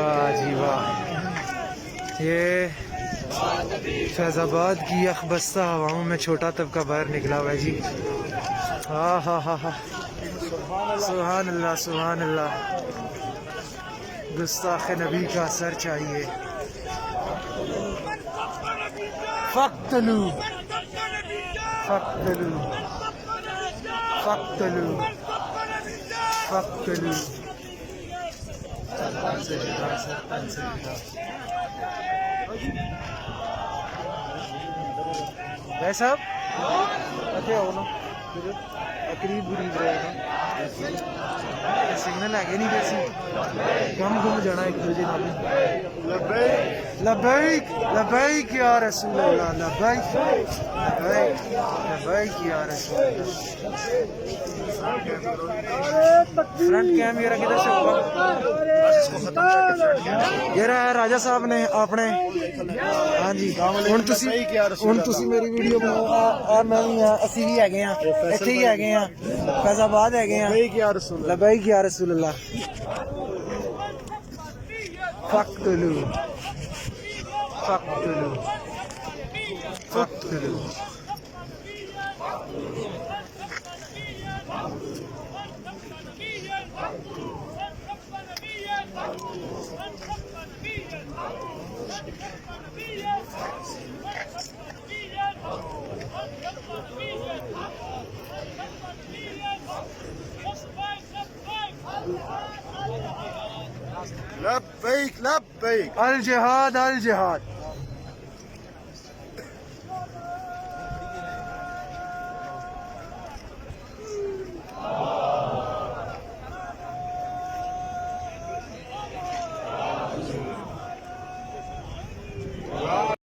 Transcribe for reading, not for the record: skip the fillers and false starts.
واہ جی واہ، یہ فیض آباد کی یخبستہ ہواؤں میں چھوٹا طبقہ باہر نکلا ہوا ہے جی. ہاں ہاں ہاں ہاں، سبحان اللہ سبحان اللہ. گستاخ نبی کا سر چاہیے. فقتلو فقتلو فقتلو فقتلو. بھائی صاحب اتے آؤ نا، قریب قریب رہے نا، سگنل آگے نہیں کیسی کم گم جانا ایک دوجے نال. لبیک لبیک یا رسول اللہ، لبیک لبیک لبیک یا رسول اللہ. فرنٹ کیمرہ کدھر سے ہوگا؟ یہ رہا ہے راجہ صاحب نے اپنے. ہاں جی، ہوں تسی میری ویڈیو بناؤ. میں بھی ہاں، اسی بھی ہے ہاں، اتنے ہی ہے ہاں، فیض آباد ہے ہاں. لبیک یا رسول اللہ. فقتلو فقتلو فقتلو. لبیک لبیک. الجہاد الجہاد.